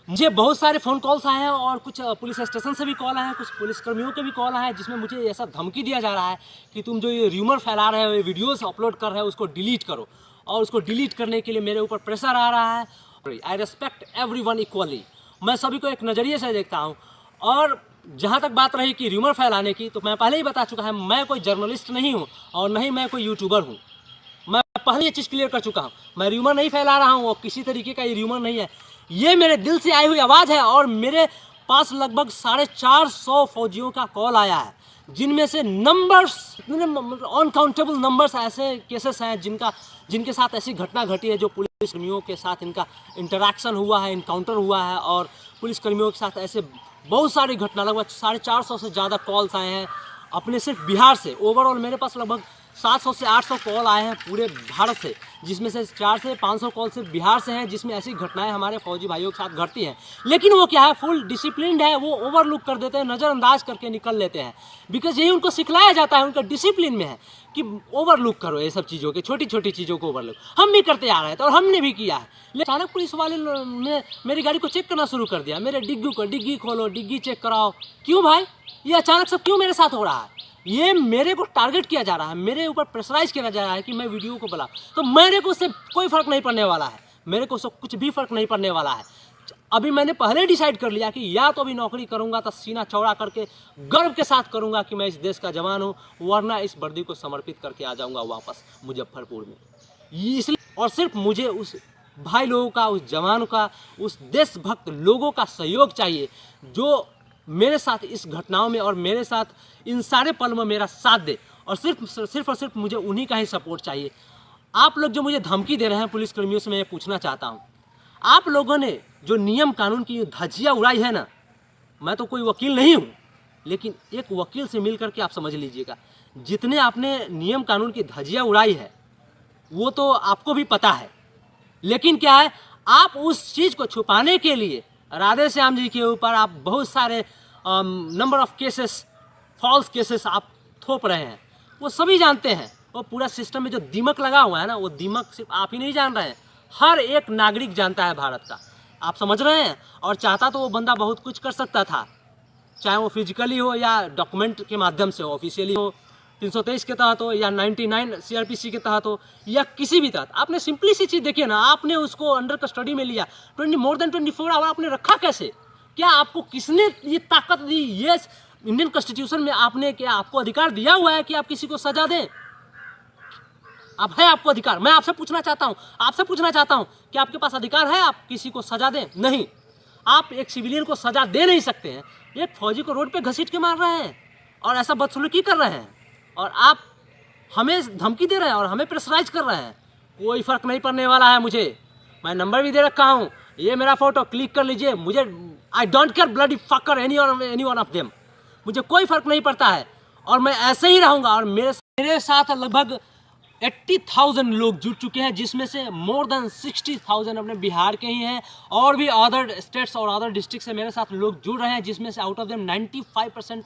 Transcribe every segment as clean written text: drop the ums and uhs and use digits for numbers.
मुझे बहुत सारे फ़ोन कॉल्स आए हैं और कुछ पुलिस स्टेशन से भी कॉल आए हैं, कुछ पुलिस कर्मियों के भी कॉल आए हैं, जिसमें मुझे ऐसा धमकी दिया जा रहा है कि तुम जो ये र्यूमर फैला रहे हो, ये वीडियोस अपलोड कर रहे हो, उसको डिलीट करो। और उसको डिलीट करने के लिए मेरे ऊपर प्रेशर आ रहा है। आई रेस्पेक्ट एवरीवन इक्वली। मैं सभी को एक नज़रिए से देखता हूँ। और जहाँ तक बात रही कि र्यूमर फैलाने की, तो मैं पहले ही बता चुका है, मैं कोई जर्नलिस्ट नहीं हूँ और नहीं मैं कोई यूट्यूबर हूँ। मैं पहले ये चीज़ क्लियर कर चुका हूँ। मैं र्यूमर नहीं फैला रहा हूँ और किसी तरीके का ये र्यूमर नहीं है। ये मेरे दिल से आई हुई आवाज़ है और मेरे पास लगभग 450 फौजियों का कॉल आया है, जिनमें से नंबर्स, अनकाउंटेबल नंबर्स ऐसे केसेस हैं जिनके साथ ऐसी घटना घटी है, जो पुलिस कर्मियों के साथ इनका इंटरेक्शन हुआ है, इनकाउंटर हुआ है। और पुलिस कर्मियों के साथ ऐसे बहुत सारी घटना, लगभग 450 से ज़्यादा कॉल्स आए हैं अपने सिर्फ बिहार से। ओवरऑल मेरे पास लगभग 700 से 800 कॉल आए हैं पूरे भारत से, जिसमें से 400 से 500 कॉल सिर्फ बिहार से हैं, जिसमें ऐसी घटनाएं हमारे फौजी भाइयों के साथ घटती हैं। लेकिन वो क्या है, फुल डिसिप्लिन्ड है, वो ओवरलुक कर देते हैं, नज़रअंदाज करके निकल लेते हैं। बिकॉज यही उनको सिखलाया जाता है, उनका डिसिप्लिन में है कि ओवरलुक करो ये सब चीज़ों के, छोटी छोटी चीज़ों को ओवरलुक। हम भी करते आ रहे थे और हमने भी किया है। लेकिन अचानक पुलिस वाले ने मेरी गाड़ी को चेक करना शुरू कर दिया, मेरे डिग्गी खोलो, डिग्गी चेक कराओ। क्यों भाई, ये अचानक सब क्यों मेरे साथ हो रहा है? ये मेरे को टारगेट किया जा रहा है, मेरे ऊपर प्रेशराइज किया जा रहा है कि मैं वीडियो को बनाऊं। तो मेरे को उससे कोई फ़र्क नहीं पड़ने वाला है, मेरे को उससे कुछ भी फ़र्क नहीं पड़ने वाला है। अभी मैंने पहले डिसाइड कर लिया कि या तो अभी नौकरी करूंगा तो सीना चौड़ा करके गर्व के साथ करूंगा कि मैं इस देश का जवान हूं, वरना इस वर्दी को समर्पित करके आ जाऊंगा वापस मुजफ्फरपुर में। इसलिए और सिर्फ मुझे उस भाई लोगों का, उस जवानों का, उस देशभक्त लोगों का सहयोग चाहिए जो मेरे साथ इस घटनाओं में और मेरे साथ इन सारे पल में मेरा साथ दे। और सिर्फ और सिर्फ मुझे उन्हीं का ही सपोर्ट चाहिए। आप लोग जो मुझे धमकी दे रहे हैं पुलिस कर्मियों से, मैं ये पूछना चाहता हूँ, आप लोगों ने जो नियम कानून की धज्जियाँ उड़ाई है ना, मैं तो कोई वकील नहीं हूँ, लेकिन एक वकील से मिल करके आप समझ लीजिएगा, जितने आपने नियम कानून की धज्जियाँ उड़ाई है वो तो आपको भी पता है। लेकिन क्या है, आप उस चीज़ को छुपाने के लिए राधे श्याम जी के ऊपर आप बहुत सारे number of cases, false cases आप थोप रहे हैं। वो सभी जानते हैं, वो पूरा सिस्टम में जो दीमक लगा हुआ है ना, वो दीमक सिर्फ आप ही नहीं जान रहे हैं, हर एक नागरिक जानता है भारत का। आप समझ रहे हैं? और चाहता तो वो बंदा बहुत कुछ कर सकता था, चाहे वो फिजिकली हो या डॉक्यूमेंट के माध्यम से हो, ऑफिशियली हो, 323 के तहत हो या 99 सीआरपीसी के तहत हो या किसी भी तहत। आपने सिंपली सी चीज़ देखिए ना, आपने उसको अंडर कस्टडी में लिया, मोर देन 24 आवर आपने रखा कैसे? क्या आपको किसने ये ताकत दी? ये इंडियन कॉन्स्टिट्यूशन में आपने क्या आपको अधिकार दिया हुआ है कि आप किसी को सजा दें? अब है आपको अधिकार? मैं आपसे पूछना चाहता हूं कि आपके पास अधिकार है आप किसी को सजा दें? नहीं। आप एक सिविलियन को सजा दे नहीं सकते हैं, एक फौजी को रोड पे घसीट के मार रहे हैं और ऐसा बदसलूकी कर रहे हैं, और आप हमें धमकी दे रहे हैं और हमें प्रेशराइज कर रहे हैं। कोई फ़र्क नहीं पड़ने वाला है मुझे। मैं नंबर भी दे रखा हूँ, ये मेरा फ़ोटो क्लिक कर लीजिए। मुझे I don't care bloody fucker any one of them, मुझे कोई फ़र्क नहीं पड़ता है और मैं ऐसे ही रहूँगा। और मेरे साथ लगभग 80,000 लोग जुड़ चुके हैं, जिसमें से मोर देन 60,000 अपने बिहार के ही हैं, और भी अदर स्टेट्स और अदर डिस्ट्रिक्ट से मेरे साथ लोग जुड़ रहे हैं, जिसमें से आउट ऑफ देम 95%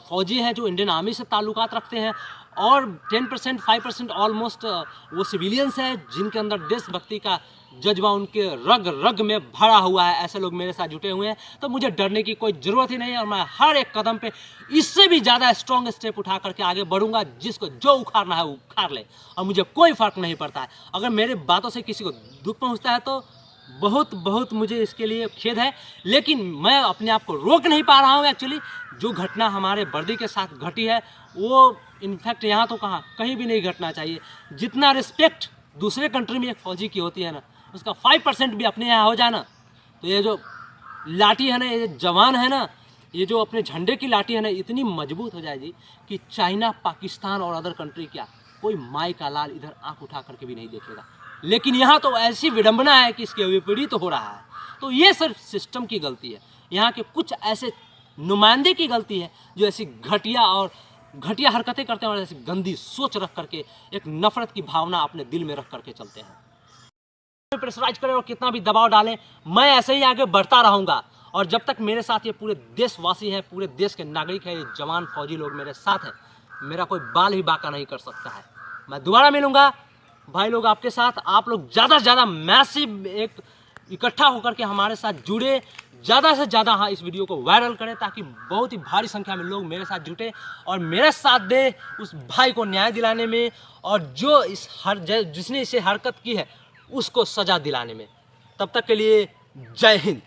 फौजी हैं जो इंडियन आर्मी से ताल्लुकात रखते हैं, और 10% 5% ऑलमोस्ट वो सिविलियंस हैं जिनके अंदर देशभक्ति का जज्बा उनके रग रग में भरा हुआ है। ऐसे लोग मेरे साथ जुटे हुए हैं, तो मुझे डरने की कोई ज़रूरत ही नहीं है और मैं हर एक कदम पे इससे भी ज़्यादा स्ट्रॉन्ग स्टेप उठा करके आगे बढ़ूंगा। जिसको जो उखाड़ना है वो उखाड़ ले और मुझे कोई फ़र्क नहीं पड़ता है। अगर मेरे बातों से किसी को दुख पहुँचता है तो बहुत मुझे इसके लिए खेद है, लेकिन मैं अपने आप को रोक नहीं पा रहा हूँ। एक्चुअली जो घटना हमारे वर्दी के साथ घटी है वो इनफैक्ट यहाँ तो कहीं भी नहीं घटना चाहिए। जितना रिस्पेक्ट दूसरे कंट्री में एक फ़ौजी की होती है ना, उसका 5% भी अपने यहाँ हो जाना, तो ये जो लाठी है ना, ये जवान है ना, ये जो अपने झंडे की लाठी है ना, इतनी मजबूत हो जाएगी कि चाइना, पाकिस्तान और अदर कंट्री क्या कोई माई का लाल इधर आँख उठा करके भी नहीं देखेगा। लेकिन यहाँ तो ऐसी विडंबना है कि इसके विपरीत हो रहा है। तो ये सिर्फ सिस्टम की गलती है, यहाँ के कुछ ऐसे नुमाइंदे की गलती है जो ऐसी घटिया हरकतें करते हैं और ऐसी गंदी सोच रख करके एक नफरत की भावना अपने दिल में रख करके चलते हैं। प्रेशराइज करें और कितना भी दबाव डालें, मैं ऐसे ही आगे बढ़ता रहूँगा। और जब तक मेरे साथ ये पूरे देशवासी हैं, पूरे देश के नागरिक हैं, ये जवान फौजी लोग मेरे साथ हैं, मेरा कोई बाल भी बाका नहीं कर सकता है। मैं दोबारा मिलूँगा भाई लोग आपके साथ। आप लोग ज़्यादा से ज़्यादा मैसिव एक इकट्ठा होकर के हमारे साथ जुड़े, ज़्यादा से ज़्यादा हाँ इस वीडियो को वायरल करें ताकि बहुत ही भारी संख्या में लोग मेरे साथ जुटे और मेरे साथ दे उस भाई को न्याय दिलाने में, और जो जिसने इसे हरकत की है उसको सज़ा दिलाने में। तब तक के लिए जय हिंद।